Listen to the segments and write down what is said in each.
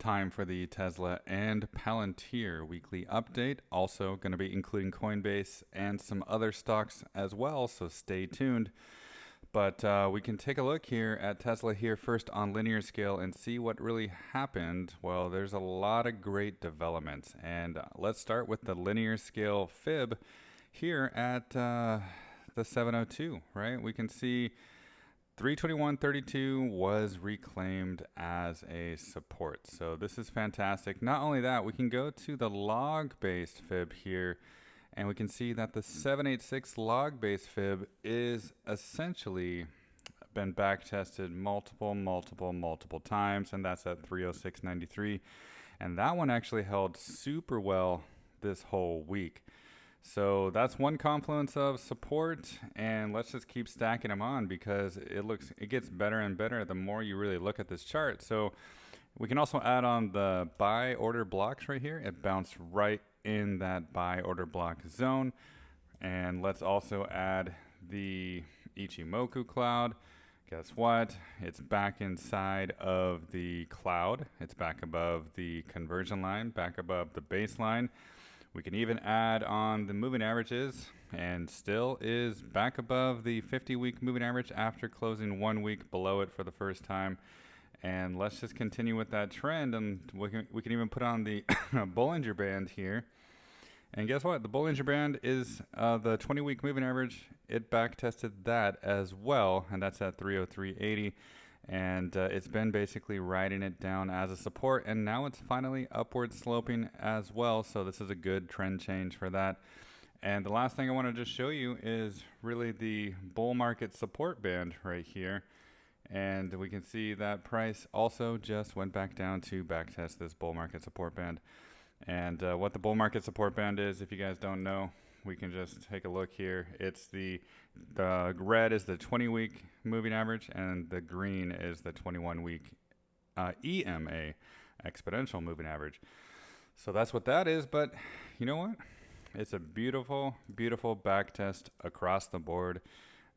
time for the Tesla and Palantir weekly update. Also going to be including Coinbase and some other stocks as well, so stay tuned. But we can take a look here at Tesla here first on linear scale and see what really happened. Well, there's a lot of great developments, and let's start with the linear scale fib here at the 702, right? We can see 321.32 was reclaimed as a support. So this is fantastic. Not only that, we can go to the log-based fib here, and we can see that the 786 log-based fib is essentially been back-tested multiple times, and that's at 306.93. And that one actually held super well this whole week. So that's one confluence of support, and let's just keep stacking them on because it gets better and better the more you really look at this chart. So we can also add on the buy order blocks right here. It bounced right in that buy order block zone. And let's also add the Ichimoku cloud. Guess what? It's back inside of the cloud. It's back above the conversion line, back above the baseline. We can even add on the moving averages, and still is back above the 50-week moving average after closing 1 week below it for the first time. And let's just continue with that trend, and we can even put on the Bollinger Band here. And guess what? The Bollinger Band is the 20-week moving average. It back tested that as well, and that's at 303.80. And it's been basically riding it down as a support, and now it's finally upward sloping as well. So this is a good trend change for that. And the last thing I want to just show you is really the bull market support band right here. And we can see that price also just went back down to backtest this bull market support band. And what the bull market support band is, if you guys don't know, we can just take a look here. It's the red is the 20-week moving average, and the green is the 21-week EMA, exponential moving average. So that's what that is. But you know what? It's a beautiful back test across the board.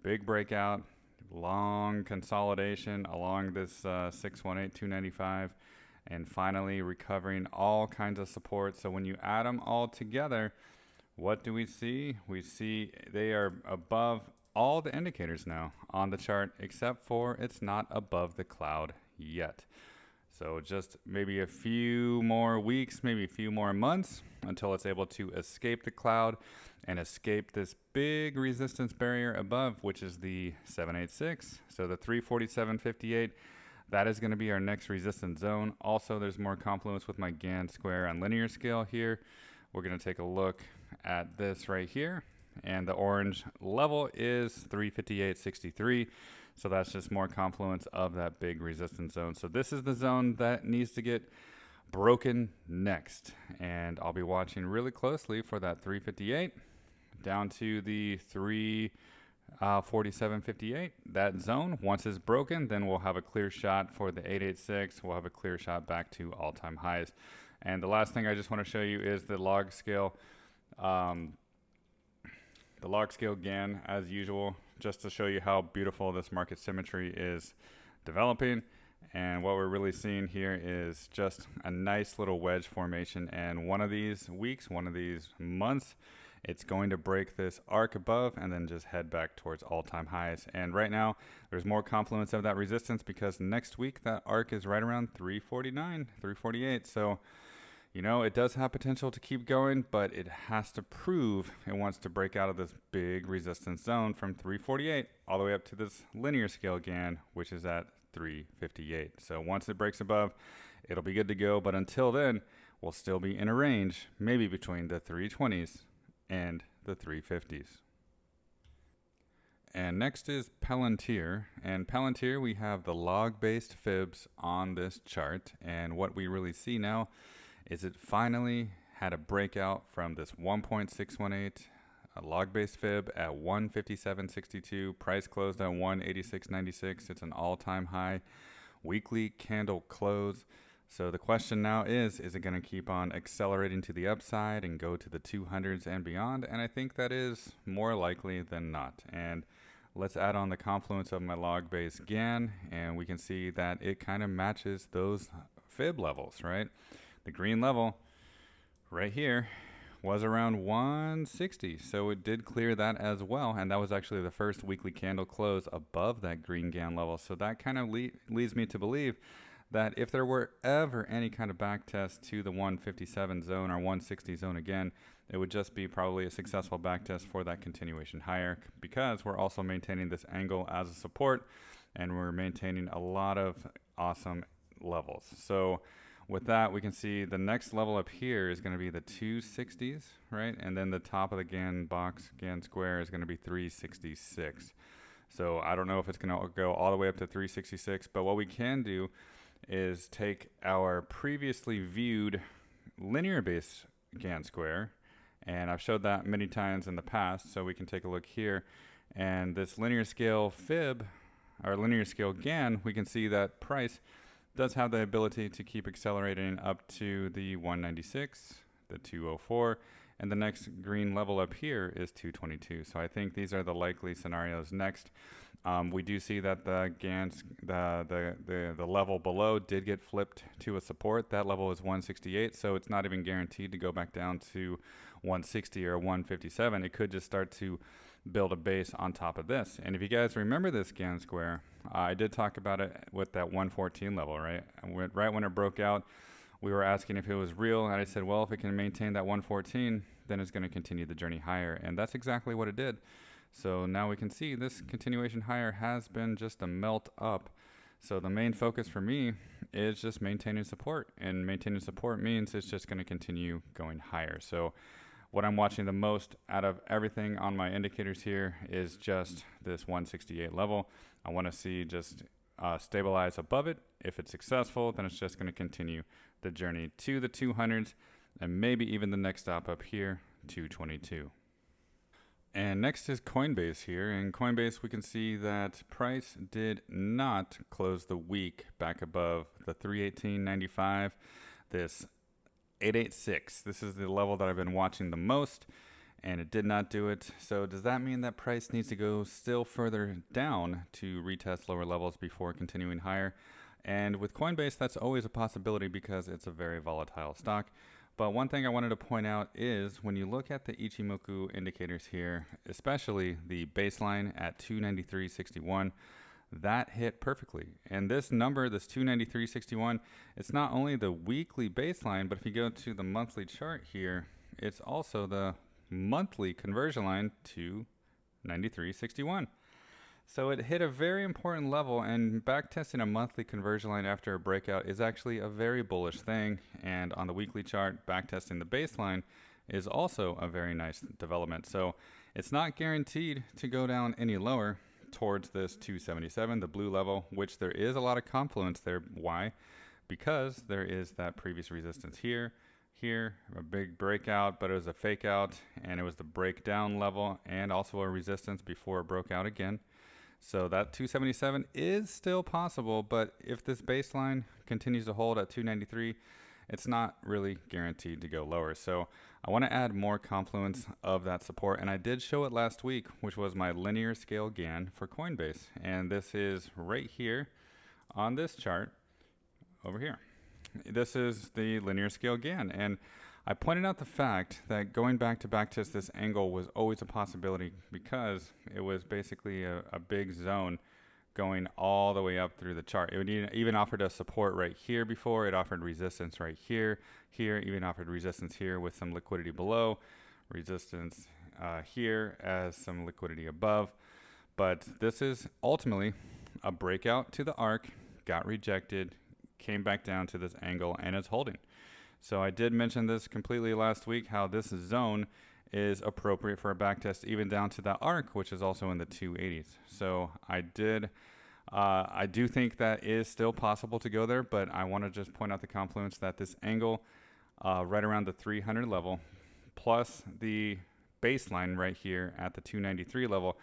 Big breakout, long consolidation along this 618.295, and finally recovering all kinds of support. So when you add them all together, what do we see? We see they are above all the indicators now on the chart, except for it's not above the cloud yet. So just maybe a few more weeks, maybe a few more months until it's able to escape the cloud and escape this big resistance barrier above, which is the 786. So the 347.58, that is going to be our next resistance zone. Also, there's more confluence with my Gann square on linear scale here. We're going to take a look at this right here, and the orange level is 358.63. So that's just more confluence of that big resistance zone. So this is the zone that needs to get broken next, and I'll be watching really closely for that 358 down to the 347.58. That zone, once it's broken, then we'll have a clear shot for the 886. We'll have a clear shot back to all-time highs. And the last thing I just want to show you is the log scale. The log scale Gann, as usual, just to show you how beautiful this market symmetry is developing. And what we're really seeing here is just a nice little wedge formation. And one of these weeks, one of these months, it's going to break this arc above and then just head back towards all-time highs. And right now, there's more confluence of that resistance because next week that arc is right around 349, 348. So, you know, it does have potential to keep going, but it has to prove it wants to break out of this big resistance zone from 348 all the way up to this linear scale Gann, which is at 358. So once it breaks above, it'll be good to go. But until then, we'll still be in a range, maybe between the 320s and the 350s. And next is Palantir. And Palantir, we have the log-based fibs on this chart. And what we really see now is it finally had a breakout from this 1.618 log-based fib at 157.62. Price closed at 186.96. It's an all-time high weekly candle close. So the question now is it going to keep on accelerating to the upside and go to the 200s and beyond? And I think that is more likely than not. And let's add on the confluence of my log-based Gann, and we can see that it kind of matches those fib levels, right? The green level right here was around 160, so it did clear that as well, and that was actually the first weekly candle close above that green GAN level. So that kind of leads me to believe that if there were ever any kind of back test to the 157 zone or 160 zone again, it would just be probably a successful back test for that continuation higher, because we're also maintaining this angle as a support and we're maintaining a lot of awesome levels. So with that, we can see the next level up here is going to be the 260s, right? And then the top of the GAN box, GAN square, is going to be 366. So I don't know if it's going to go all the way up to 366, but what we can do is take our previously viewed linear base GAN square, and I've showed that many times in the past, so we can take a look here, and this linear scale fib, or linear scale GAN, we can see that price does have the ability to keep accelerating up to the 196, the 204, and the next green level up here is 222. So I think these are the likely scenarios next. We do see that the GANs, the level below did get flipped to a support. That level is 168, so it's not even guaranteed to go back down to 160 or 157. It could just start to build a base on top of this. And if you guys remember this GAN square, I did talk about it with that 114 level, right? Right when it broke out, we were asking if it was real, and I said, well, if it can maintain that 114, then it's going to continue the journey higher, and that's exactly what it did. So now we can see this continuation higher has been just a melt up. So the main focus for me is just maintaining support, and maintaining support means it's just going to continue going higher. So what I'm watching the most out of everything on my indicators here is just this 168 level. I want to see just stabilize above it. If it's successful, then it's just going to continue the journey to the 200s, and maybe even the next stop up here, 222. And next is Coinbase here. In Coinbase, we can see that price did not close the week back above the 318.95, this 886. This is the level that I've been watching the most, and it did not do it. So does that mean that price needs to go still further down to retest lower levels before continuing higher? And with Coinbase, that's always a possibility because it's a very volatile stock. But one thing I wanted to point out is when you look at the Ichimoku indicators here, especially the baseline at 293.61, that hit perfectly. And this number, this 293.61, it's not only the weekly baseline, but if you go to the monthly chart here, it's also the monthly conversion line to 93.61. So it hit a very important level, and backtesting a monthly conversion line after a breakout is actually a very bullish thing. And on the weekly chart, backtesting the baseline is also a very nice development. So it's not guaranteed to go down any lower towards this 277, the blue level, which there is a lot of confluence there. Why? Because there is that previous resistance here, a big breakout, but it was a fake out, and it was the breakdown level and also a resistance before it broke out again. So that 277 is still possible, but if this baseline continues to hold at 293, it's not really guaranteed to go lower. So I want to add more confluence of that support, and I did show it last week, which was my linear scale GAN for Coinbase. And this is right here on this chart over here. This is the linear scale GAN, and I pointed out the fact that going back to backtest this angle was always a possibility because it was basically a big zone going all the way up through the chart. It would even offered us support right here before. It offered resistance right here, even offered resistance here with some liquidity below, resistance here as some liquidity above. But this is ultimately a breakout to the arc, got rejected, came back down to this angle, and it's holding. So I did mention this completely last week, how this zone is appropriate for a backtest even down to that arc, which is also in the 280s. So I do think that is still possible to go there, but I want to just point out the confluence that this angle right around the 300 level plus the baseline right here at the 293 level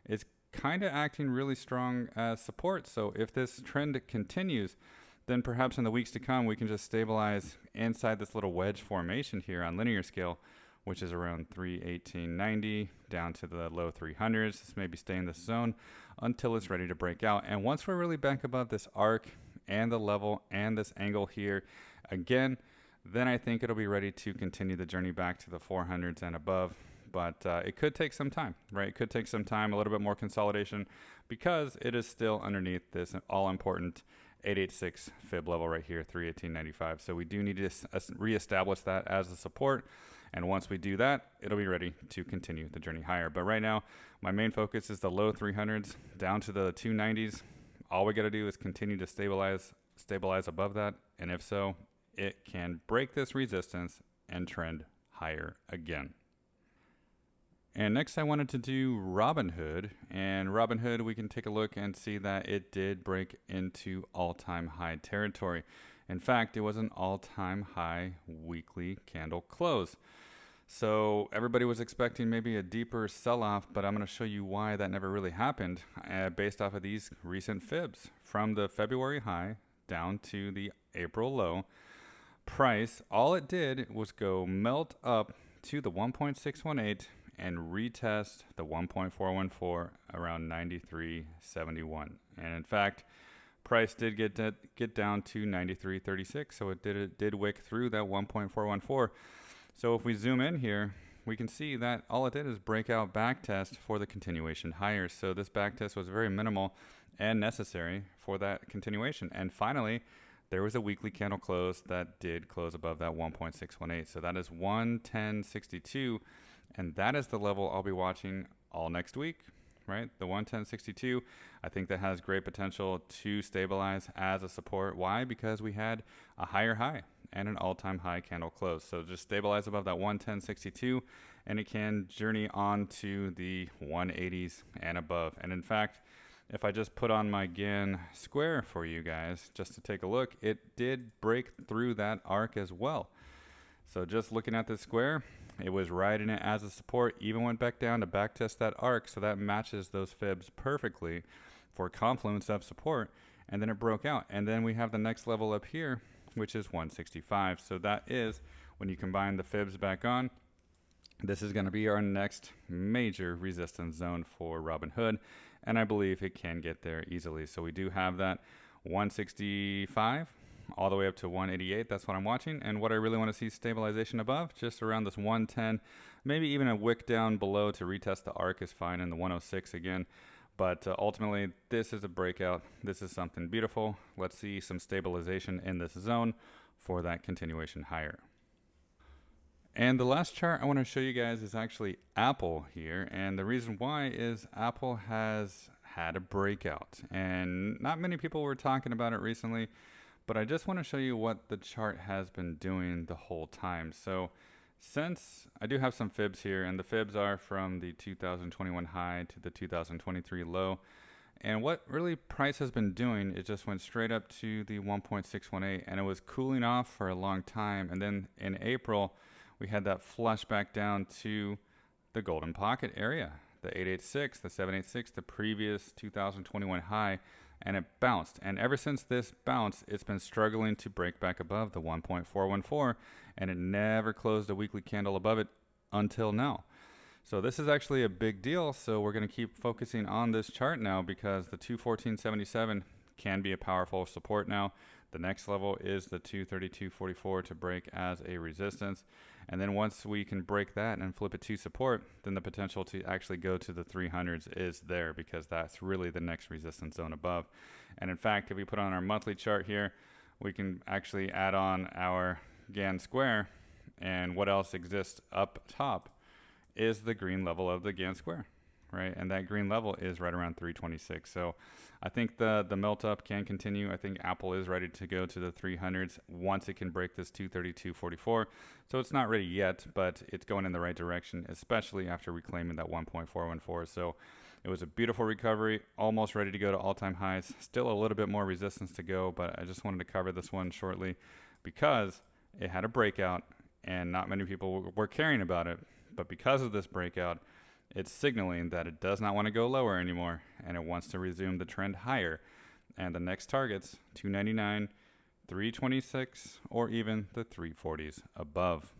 is kind of acting really strong as support. So if this trend continues, then perhaps in the weeks to come, we can just stabilize inside this little wedge formation here on linear scale, which is around 318.90 down to the low 300s. This maybe stay in this zone until it's ready to break out. And once we're really back above this arc and the level and this angle here again, then I think it'll be ready to continue the journey back to the 400s and above. But it could take some time, right? It could take some time, a little bit more consolidation, because it is still underneath this all-important 886 fib level right here, 318.95. So we do need to reestablish that as a support. And once we do that, it'll be ready to continue the journey higher. But right now, my main focus is the low 300s down to the 290s. All we got to do is continue to stabilize above that. And if so, it can break this resistance and trend higher again. And next I wanted to do Robinhood, and Robinhood, we can take a look and see that it did break into all-time high territory. In fact, it was an all-time high weekly candle close. So everybody was expecting maybe a deeper sell-off, but I'm going to show you why that never really happened based off of these recent fibs. From the February high down to the April low, price, all it did was go melt up to the 1.618 and retest the 1.414 around 93.71. And in fact, price did get down to 93.36, so it did wick through that 1.414. So if we zoom in here, we can see that all it did is breakout backtest for the continuation higher. So this backtest was very minimal and necessary for that continuation. And finally, there was a weekly candle close that did close above that 1.618. So that is 110.62. And that is the level I'll be watching all next week, right? The 110.62, I think that has great potential to stabilize as a support. Why? Because we had a higher high and an all-time high candle close. So just stabilize above that 110.62, and it can journey on to the 180s and above. And in fact, if I just put on my Gann square for you guys, just to take a look, it did break through that arc as well. So just looking at this square, it was riding it as a support, even went back down to backtest that arc, so that matches those fibs perfectly for confluence of support, and then it broke out. And then we have the next level up here, which is 165. So that is, when you combine the fibs back on, this is going to be our next major resistance zone for Robinhood, and I believe it can get there easily. So we do have that 165 all the way up to 188. That's what I'm watching. And what I really want to see stabilization above, just around this 110, maybe even a wick down below to retest the arc is fine, in the 106 again. But ultimately, this is a breakout. This is something beautiful. Let's see some stabilization in this zone for that continuation higher. And the last chart I want to show you guys is actually Apple here. And the reason why is Apple has had a breakout. And not many people were talking about it recently, but I just want to show you what the chart has been doing the whole time. So since I do have some fibs here, and the fibs are from the 2021 high to the 2023 low. And what really price has been doing, it just went straight up to the 1.618, and it was cooling off for a long time. And then in April, we had that flush back down to the golden pocket area, the 886, the 786, the previous 2021 high. And it bounced, and ever since this bounce, it's been struggling to break back above the 1.414, and it never closed a weekly candle above it until now. So this is actually a big deal. So we're going to keep focusing on this chart now, because the 214.77 can be a powerful support now. The next level is the 232.44 to break as a resistance. And then once we can break that and flip it to support, then the potential to actually go to the 300s is there, because that's really the next resistance zone above. And in fact, if we put on our monthly chart here, we can actually add on our Gann square, and what else exists up top is the green level of the Gann square, right? And that green level is right around 326. So I think the melt up can continue. I think Apple is ready to go to the 300s once it can break this 232.44. So it's not ready yet, but it's going in the right direction, especially after reclaiming that 1.414. So it was a beautiful recovery, almost ready to go to all-time highs. Still a little bit more resistance to go, but I just wanted to cover this one shortly because it had a breakout and not many people were caring about it. But because of this breakout, it's signaling that it does not want to go lower anymore, and it wants to resume the trend higher. And the next targets, 299, 326, or even the 340s above.